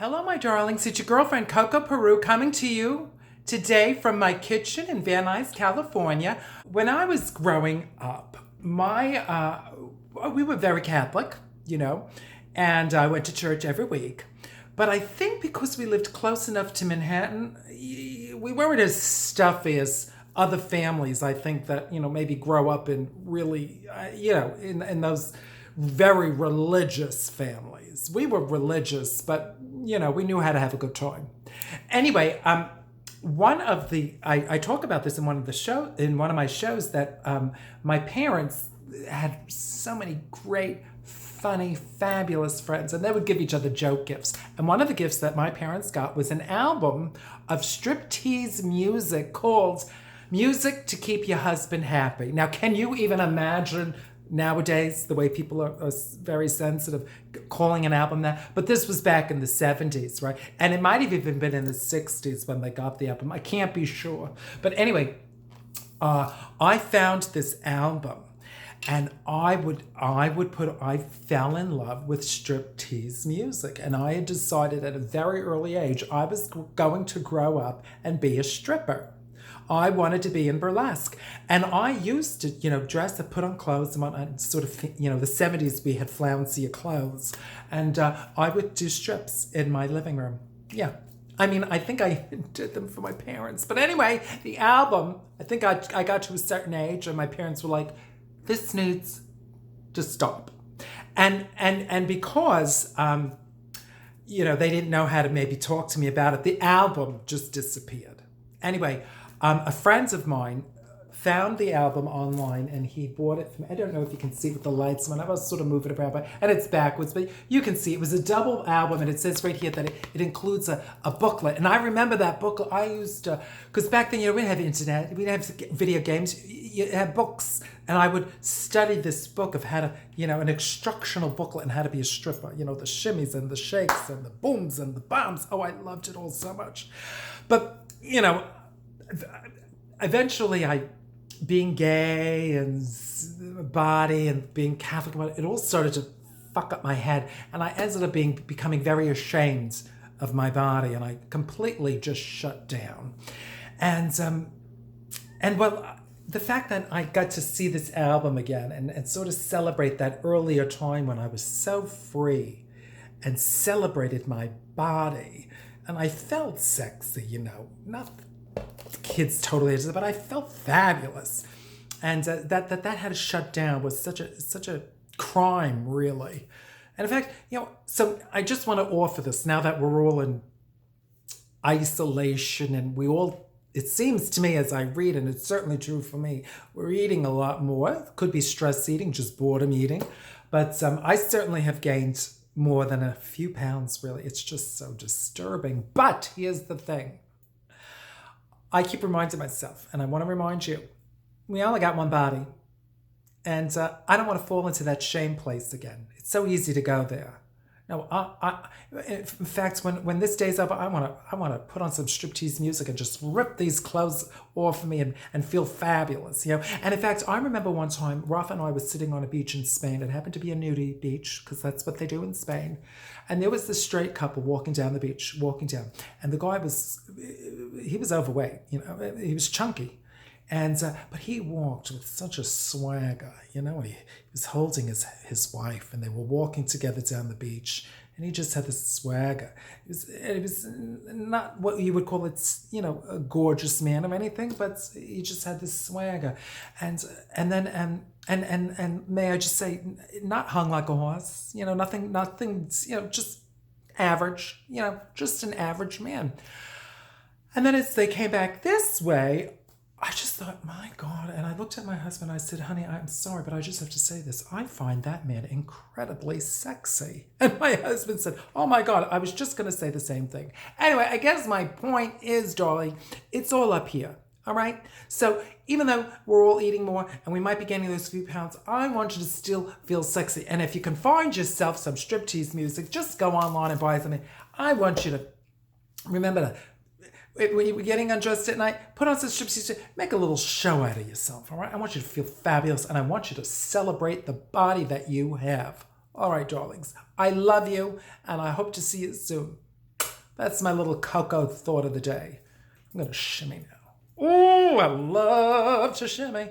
Hello, my darlings. It's your girlfriend, Coco Peru, coming to you today from my kitchen in Van Nuys, California. When I was growing up, we were very Catholic, and I went to church every week. But I think because we lived close enough to Manhattan, we weren't as stuffy as other families. I think that, maybe grow up in really, in those very religious families. We were religious, but we knew how to have a good time. Anyway, I talk about this in one of my shows that my parents had so many great, funny, fabulous friends, and they would give each other joke gifts. And one of the gifts that my parents got was an album of striptease music called Music to Keep Your Husband Happy. Now, can you even imagine nowadays the way people are very sensitive calling an album that? But this was back in the 70s, right? And it might have even been in the 60s when they got the album. I can't be sure. But anyway, I found this album, and I fell in love with striptease music. And I had decided at a very early age I was going to grow up and be a stripper. I wanted to be in burlesque. And I used to, dress and put on clothes and sort of, the 70s we had flouncier clothes. And I would do strips in my living room. Yeah. I mean, I think I did them for my parents. But anyway, the album, I think I got to a certain age and my parents were like, this needs to stop. And because, they didn't know how to maybe talk to me about it, the album just disappeared. Anyway, a friend of mine found the album online and he bought it from, I don't know if you can see with the lights on, I was sort of moving it around, and it's backwards, but you can see it was a double album, and it says right here that it includes a booklet. And I remember that booklet. I used to, because back then, we didn't have internet, we didn't have video games, you had books, and I would study this book of how to, an instructional booklet on how to be a stripper, the shimmies and the shakes and the booms and the bombs. Oh, I loved it all so much. But, eventually being gay and body and being Catholic, it all started to fuck up my head. And I ended up becoming very ashamed of my body, and I completely just shut down. And the fact that I got to see this album again and sort of celebrate that earlier time when I was so free and celebrated my body, and I felt sexy, not kids totally, but I felt fabulous, and that had to shut down was such a crime, really. And in fact, so I just want to offer this now that we're all in isolation, and it seems to me as I read, and it's certainly true for me, we're eating a lot more. Could be stress eating, just boredom eating, but I certainly have gained more than a few pounds. Really, it's just so disturbing. But here's the thing. I keep reminding myself, and I want to remind you, we only got one body. And I don't want to fall into that shame place again. It's so easy to go there. No, in fact, when this day's over, I want to put on some striptease music and just rip these clothes off of me and feel fabulous, And in fact, I remember one time, Rafa and I were sitting on a beach in Spain. It happened to be a nudie beach, because that's what they do in Spain. And there was this straight couple walking down the beach, and the guy he was overweight, he was chunky. And but he walked with such a swagger, he was holding his wife, and they were walking together down the beach, and he just had this swagger. It was not what you would call it, a gorgeous man or anything, but he just had this swagger, and then may I just say, not hung like a horse, nothing, just average, just an average man. And then as they came back this way, I just thought, my God, and I looked at my husband, I said, honey, I'm sorry, but I just have to say this. I find that man incredibly sexy. And my husband said, oh my God, I was just going to say the same thing. Anyway, I guess my point is, darling, it's all up here, all right? So even though we're all eating more and we might be gaining those few pounds, I want you to still feel sexy. And if you can find yourself some striptease music, just go online and buy something. I want you to remember that. When you're getting undressed at night, put on some striptease, make a little show out of yourself, all right? I want you to feel fabulous, and I want you to celebrate the body that you have. All right, darlings, I love you, and I hope to see you soon. That's my little Coco thought of the day. I'm going to shimmy now. Oh, I love to shimmy.